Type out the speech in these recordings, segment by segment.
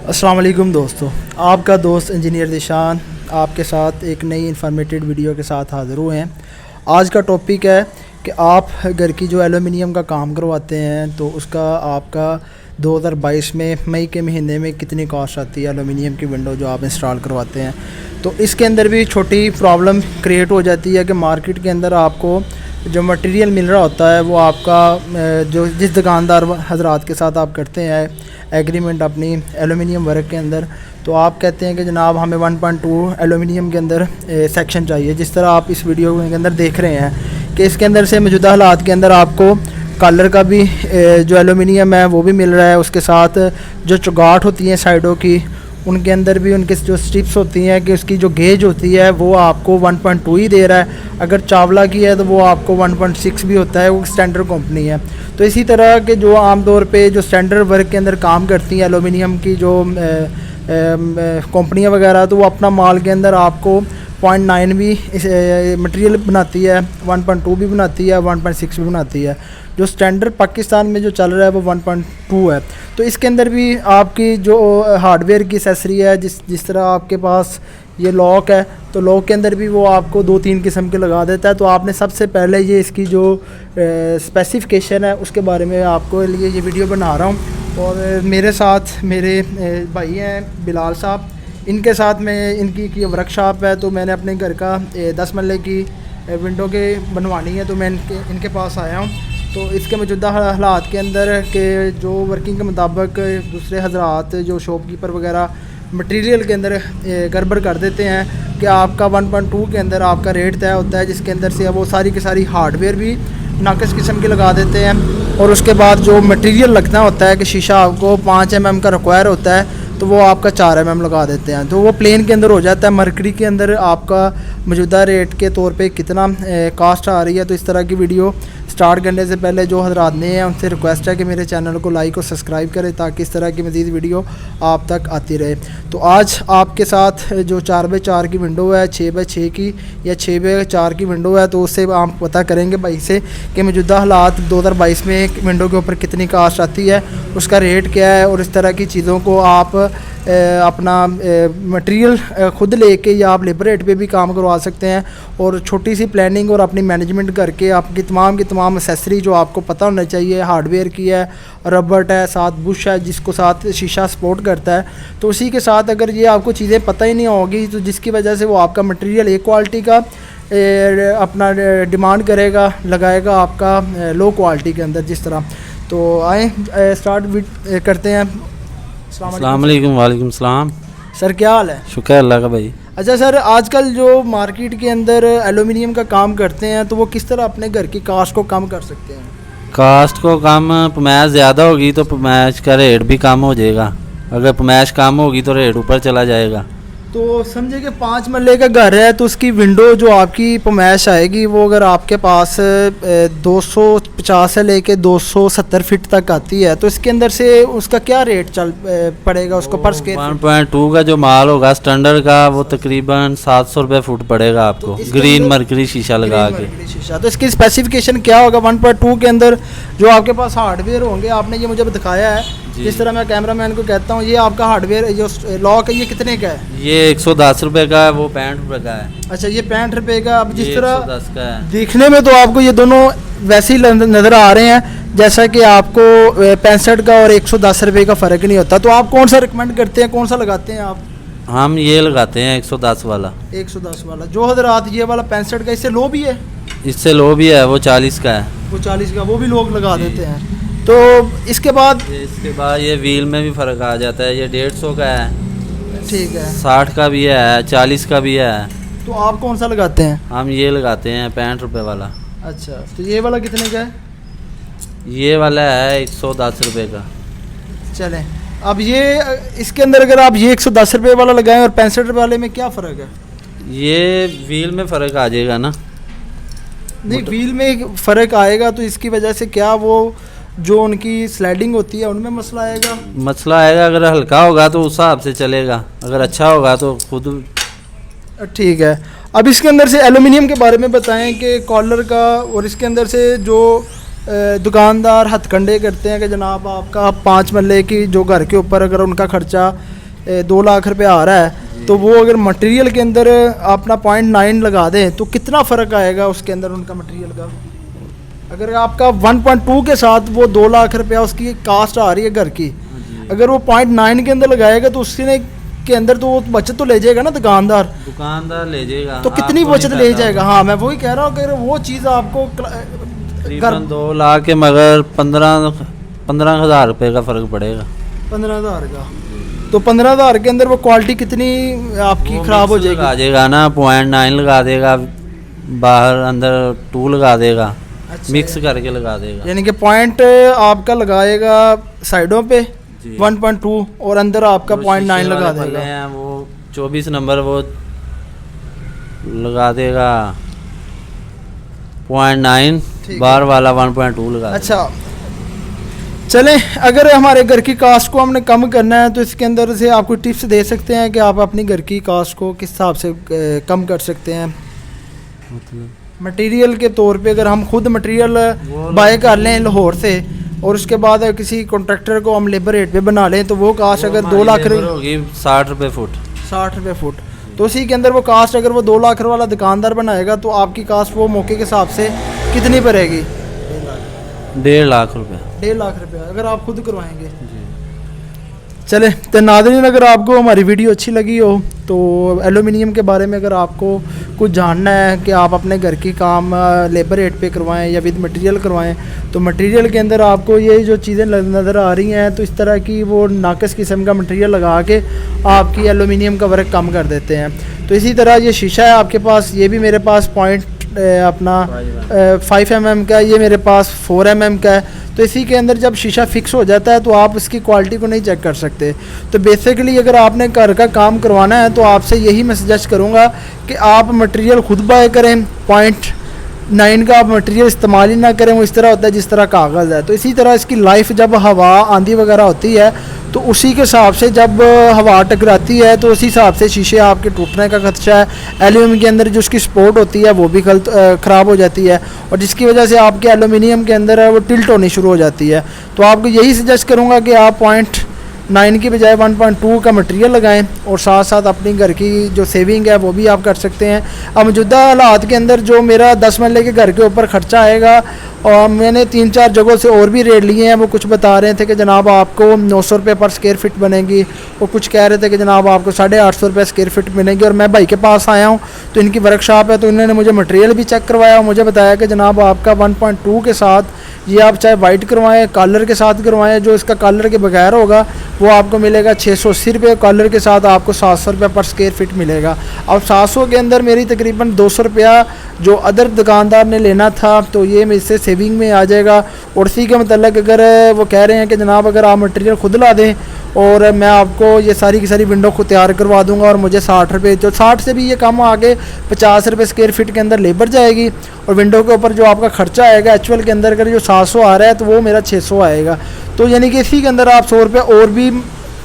अस्सलाम वालेकुम दोस्तों, आपका दोस्त इंजीनियर ज़ीशान आपके साथ एक नई इन्फॉर्मेटिव वीडियो के साथ हाज़िर हुए हैं। आज का टॉपिक है कि आप घर की जो एलुमिनियम का काम करवाते हैं तो उसका आपका 2022 में मई के महीने में कितनी कॉस्ट आती है एलुमिनियम की विंडो जो आप इंस्टॉल करवाते हैं। तो इसके अंदर भी छोटी प्रॉब्लम क्रिएट हो जाती है कि मार्केट के अंदर आपको जो मटेरियल मिल रहा होता है वो आपका जो जिस दुकानदार हजरात के साथ आप करते हैं एग्रीमेंट अपनी एलुमिनियम वर्क के अंदर, तो आप कहते हैं कि जनाब हमें 1.2 एलुमिनियम के अंदर सेक्शन चाहिए। जिस तरह आप इस वीडियो के अंदर देख रहे हैं कि इसके अंदर से मौजूदा हालात के अंदर आपको कलर का भी जो एलुमिनियम है वो भी मिल रहा है, उसके साथ जो चुगाट होती हैं साइडों की उनके अंदर भी उनके जो स्ट्रिप्स होती हैं कि उसकी जो गेज होती है वो आपको 1.2 ही दे रहा है। अगर चावला की है तो वो आपको 1.6 भी होता है, वो स्टैंडर्ड कंपनी है। तो इसी तरह के जो आमतौर पे जो स्टैंडर्ड वर्क के अंदर काम करती हैं एलुमिनियम की जो कंपनियां वगैरह, तो वो अपना माल के अंदर आपको 0.9 भी मटेरियल बनाती है, 1.2 भी बनाती है, 1.6 भी बनाती है। जो स्टैंडर्ड पाकिस्तान में जो चल रहा है वो 1.2 है। तो इसके अंदर भी आपकी जो हार्डवेयर की एसेसरी है, जिस तरह आपके पास ये लॉक है तो लॉक के अंदर भी वो आपको 2-3 किस्म के लगा देता है। तो आपने सबसे पहले ये इसकी जो स्पेसिफ़िकेशन है उसके बारे में आपको लिए ये वीडियो बना रहा हूँ। और मेरे साथ मेरे भाई हैं बिलाल साहब, इनके साथ में इनकी वर्कशॉप है। तो मैंने अपने घर का 10 मरले की विंडो के बनवानी है, तो मैं इनके पास आया हूँ। तो इसके मौजूदा हालात के अंदर के जो वर्किंग के मुताबिक दूसरे हजरात जो शॉपकीपर वगैरह मटेरियल के अंदर गड़बड़ कर देते हैं कि आपका 1.2 के अंदर आपका रेट तय होता है, जिसके अंदर से वो सारी की सारी हार्डवेयर भी नाकिस किस्म की लगा देते हैं। और उसके बाद जो मटेरियल लगना होता है कि शीशा आपको 5 mm का रिक्वायर होता है तो वो आपका 4 mm लगा देते हैं, तो वो प्लेन के अंदर हो जाता है। मरकरी के अंदर आपका मौजूदा रेट के तौर पे कितना कास्ट आ रही है। तो इस तरह की वीडियो स्टार्ट करने से पहले जो हजरात नए हैं उनसे रिक्वेस्ट है कि मेरे चैनल को लाइक और सब्सक्राइब करें ताकि इस तरह की मज़ीद वीडियो आप तक आती रहे। तो आज आपके साथ जो 4x4 की विंडो है, 6x6 की या 6x4 की विंडो है, तो उससे आप पता करेंगे भाई से कि मौजूदा हालात 2022 में विंडो के ऊपर कितनी कास्ट आती है, उसका रेट क्या है। और इस तरह की चीज़ों को आप अपना मटेरियल ख़ुद लेके या आप लेबर रेट पे भी काम करवा सकते हैं। और छोटी सी प्लानिंग और अपनी मैनेजमेंट करके आपकी तमाम एसेसरी जो आपको पता होना चाहिए, हार्डवेयर की है, रबट है, साथ बुश है जिसको साथ शीशा सपोर्ट करता है, तो उसी के साथ अगर ये आपको चीज़ें पता ही नहीं होगी तो जिसकी वजह से वो आपका मटेरियल एक क्वालिटी का अपना डिमांड करेगा, लगाएगा आपका लो क्वालिटी के अंदर जिस तरह। तो आए स्टार्ट करते हैं। अस्सलाम वालेकुम। वालेकुम सलाम। सर क्या हाल है? शुक्र अल्लाह का भाई। अच्छा सर, आजकल जो मार्केट के अंदर एलुमिनियम का काम करते हैं तो वो किस तरह अपने घर की कास्ट को कम कर सकते हैं? कास्ट को कम, पमैश ज़्यादा होगी तो पमैश का रेट भी कम हो जाएगा। अगर पमैश कम होगी तो रेट ऊपर चला जाएगा। तो समझे कि 5 मरले का घर है तो उसकी विंडो जो आपकी पमैश आएगी वो अगर आपके पास 250 से लेके 270 फीट तक आती है तो इसके अंदर से उसका क्या रेट चल पड़ेगा उसको पर स्क्वायर? 1.2 का जो माल होगा स्टैंडर्ड का वो तकरीबन 700 रुपये फुट पड़ेगा आपको, ग्रीन मरकरी शीशा लगा के शीशा। तो इसकी स्पेसिफिकेशन क्या होगा 1.2 के अंदर जो आपके पास हार्डवेयर होंगे? आपने ये मुझे दिखाया है, जिस तरह मैं कैमरामैन को कहता हूँ ये आपका हार्डवेयर जो लॉक है ये कितने का है? ये 110 रुपये का है, वो 65 रुपये का है। अच्छा, ये 65 रुपये का। अब जिस तरह 110 का है देखने में तो आपको ये दोनों वैसे ही नज़र आ रहे हैं जैसा कि आपको 65 का और 110 रुपये का फ़र्क नहीं होता। तो आप कौन सा रिकमेंड करते हैं, कौन सा लगाते हैं आप? हम ये लगाते हैं 110 वाला। 110 वाला जो हजरात ये वाला 65 का, इससे लो भी है? इससे लो भी है, वो 40 का है। वो 40 का वो भी लोग लगा देते हैं। तो इसके बाद ये व्हील में भी फ़र्क आ जाता है। ये 150 का है, ठीक है, 60 का भी है, 40 का भी है। तो आप कौन सा लगाते हैं? हम ये लगाते हैं 65 रुपये वाला। अच्छा, तो ये वाला कितने का है? ये वाला है 110 रुपये का। चलें, अब ये इसके अंदर अगर आप ये 110 रुपये वाला लगाएं और 65 रुपये वाले में क्या फ़र्क है? ये व्हील में फ़र्क आ जाएगा ना। नहीं, व्हील में फ़र्क आएगा तो इसकी वजह से क्या वो जो उनकी स्लाइडिंग होती है उनमें मसला आएगा? मसला आएगा, अगर हल्का होगा तो उस हिसाब से चलेगा, अगर अच्छा होगा तो खुद। ठीक है, अब इसके अंदर से एलुमिनियम के बारे में बताएं कि कॉलर का और इसके अंदर से जो दुकानदार हथकंडे करते हैं कि जनाब आपका 5 मरले की जो घर के ऊपर अगर उनका खर्चा 2 लाख रुपए आ रहा है, तो वो अगर मटेरियल के अंदर अपना 0.9 लगा दें तो कितना फ़र्क आएगा उसके अंदर उनका मटेरियल का। अगर आपका 1.2 के साथ वो 2 लाख रुपया उसकी कास्ट आ रही है घर की, अगर वो 0.9 के अंदर लगाएगा तो उसने के अंदर तो वो बचत तो ले जाएगा ना दुकानदार ले जाएगा। तो कितनी बचत ले जाएगा। हाँ, मैं वही कह रहा हूँ, अगर वो चीज़ आपको तकरीबन 2 लाख के मगर 15,000 रुपये का फ़र्क पड़ेगा। 15,000 का, तो 15,000 के अंदर वो क्वालिटी कितनी आपकी ख़राब हो जाएगी। आ जाएगा ना, 0.9 लगा देगा, बाहर अंदर 2 लगा देगा। अच्छा, मिक्स करके लगा देगा, यानी कि पॉइंट आपका लगाएगा साइडों पे 1.2 और अंदर आपका 0.9 लगा देगा। वो 24 नंबर वो लगा देगा 0.9, बाहर वाला 1.2 लगा। अच्छा, चलें, अगर हमारे घर की कास्ट को हमने कम करना है तो इसके अंदर से आपको टिप्स दे सकते हैं कि आप अपनी घर की कास्ट को किस हिसाब से कम कर सकते हैं। मटेरियल के तौर पे अगर हम खुद मटेरियल बाय कर लें लाहौर से और उसके बाद किसी कॉन्ट्रैक्टर को हम लेबर रेट पे बना लें तो वो कास्ट अगर 2 लाख होगी 60 रुपये फुट, 60 रुपये फुट, तो उसी के अंदर वो कास्ट अगर वो 2 लाख वाला दुकानदार बनाएगा तो आपकी कास्ट वो मौके के हिसाब से कितनी पड़ेगी। 1.5 लाख रुपये, 1.5 लाख रुपये अगर आप खुद करवाएंगे। चले तो नाज़रीन, अगर आपको हमारी वीडियो अच्छी लगी हो तो एलुमिनियम के बारे में अगर आपको कुछ जानना है कि आप अपने घर की काम लेबर रेट पे करवाएं या विद मटेरियल करवाएं, तो मटेरियल के अंदर आपको ये जो चीज़ें नज़र आ रही हैं तो इस तरह की वो नाकस किस्म का मटेरियल लगा के आपकी एलुमिनियम का वर्क कम कर देते हैं। तो इसी तरह ये शीशा है आपके पास, ये भी मेरे पास पॉइंट अपना 5 mm का, ये मेरे पास 4 mm का है। तो इसी के अंदर जब शीशा फिक्स हो जाता है तो आप इसकी क्वालिटी को नहीं चेक कर सकते। तो बेसिकली अगर आपने घर का काम करवाना है तो आपसे यही मैं सजेस्ट करूँगा कि आप मटेरियल खुद बाय करें, 0.9 का आप मटेरियल इस्तेमाल ही ना करें। वो इस तरह होता है जिस तरह कागज़ है। तो इसी तरह इसकी लाइफ जब हवा आंधी वगैरह होती है तो उसी के हिसाब से जब हवा टकराती है तो उसी हिसाब से शीशे आपके टूटने का खदशा है। एल्यूमिनियम के अंदर जो उसकी सपोर्ट होती है वो भी ख़राब हो जाती है और जिसकी वजह से आपके एल्यूमिनियम के अंदर है वो टिल्ट होनी शुरू हो जाती है। तो आपको यही सजेस्ट करूँगा कि आप 0.9 की बजाय 1.2 का मटेरियल लगाएं और साथ साथ अपनी घर की जो सेविंग है वो भी आप कर सकते हैं। अब मौजूदा हालात के अंदर जो मेरा 10 मरले के घर के ऊपर ख़र्चा आएगा, और मैंने 3-4 जगहों से और भी रेट लिए हैं, वो कुछ बता रहे थे कि जनाब आपको 900 रुपये पर स्क्वायर फिट बनेगी, और कुछ कह रहे थे कि जनाब आपको 850 रुपये स्क्वायर फिट बनेगी। और मैं भाई के पास आया हूँ तो इनकी वर्कशॉप है, तो इन्होंने मुझे मटेरियल भी चेक करवाया और मुझे बताया कि जनाब आपका 1.2 के साथ ये आप चाहे वाइट करवाएं, कॉलर के साथ करवाएं, जो इसका कॉलर के बगैर होगा वो आपको मिलेगा 680 रुपये, कॉलर के साथ आपको 700 रुपये पर स्क्वायर फिट मिलेगा। अब 700 के अंदर मेरी तकरीबन 200 रुपया जो अदर दुकानदार ने लेना था तो ये मुझसे सेविंग में आ जाएगा। और इसी के मतलब अगर वो कह रहे हैं कि जनाब अगर आप मटेरियल खुद ला दें और मैं आपको ये सारी की सारी विंडो को तैयार करवा दूंगा और मुझे 60 रुपये, जो 60 से भी ये कम आगे 50 रुपये स्क्वायर फिट के अंदर लेबर जाएगी और विंडो के ऊपर जो आपका खर्चा आएगा एक्चुअल के अंदर अगर जो 700 आ रहा है तो वो मेरा 600 आएगा। तो यानी कि इसी के अंदर आप 100 रुपये और भी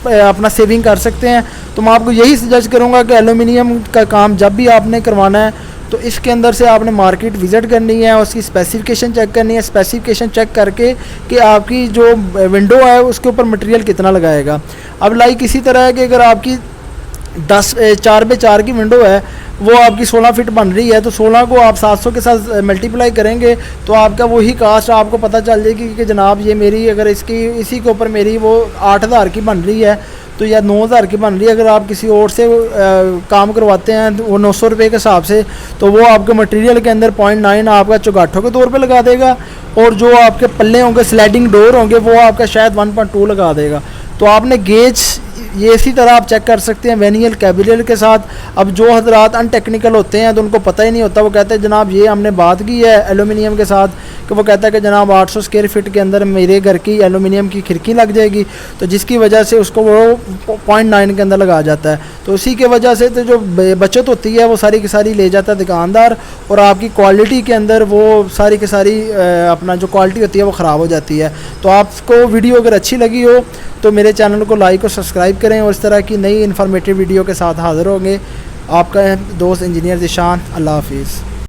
अपना सेविंग कर सकते हैं। तो मैं आपको यही सजेस्ट करूँगा कि एलुमिनियम का काम जब भी आपने करवाना है तो इसके अंदर से आपने मार्केट विज़िट करनी है, उसकी स्पेसिफिकेशन चेक करनी है, स्पेसिफिकेशन चेक करके कि आपकी जो विंडो है उसके ऊपर मटेरियल कितना लगाएगा। अब लाइक इसी तरह है कि अगर आपकी 4x4 की विंडो है वो आपकी 16 फीट बन रही है तो 16 को आप 700 के साथ मल्टीप्लाई करेंगे तो आपका वही कास्ट आपको पता चल जाएगी कि जनाब ये मेरी अगर इसकी इसी के ऊपर मेरी वो 8,000 की बन रही है तो या 9,000 की बन रही है। अगर आप किसी और से काम करवाते हैं तो वो 900 रुपये के हिसाब से तो वो आपके मटेरियल के अंदर 0.9 आपका चौगाठों के तौर पे लगा देगा और जो आपके पल्ले होंगे स्लाइडिंग डोर होंगे वो आपका शायद 1.2 लगा देगा। तो आपने गेज ये इसी तरह आप चेक कर सकते हैं वेनियल कैबिलियर के साथ। अब जो हजरात अनटेक्निकल होते हैं तो उनको पता ही नहीं होता, वो कहते हैं जनाब ये हमने बात की है एलुमिनियम के साथ कि वो कहता है कि जनाब 800 स्क्वायर फीट के अंदर मेरे घर की एलुमिनियम की खिड़की लग जाएगी, तो जिसकी वजह से उसको वो 0.9 के अंदर लगा जाता है। तो उसी के वजह से तो जो बचत होती है वो सारी की सारी ले जाता है दुकानदार और आपकी क्वालिटी के अंदर वो सारी की सारी अपना जो क्वालिटी होती है वो ख़राब हो जाती है। तो आपको वीडियो अगर अच्छी लगी हो तो मेरे चैनल को लाइक और सब्सक्राइब करें और इस तरह की नई इन्फॉर्मेटिव वीडियो के साथ हाज़िर होंगे। आपका दोस्त इंजीनियर ज़ीशान। अल्लाह हाफिज़।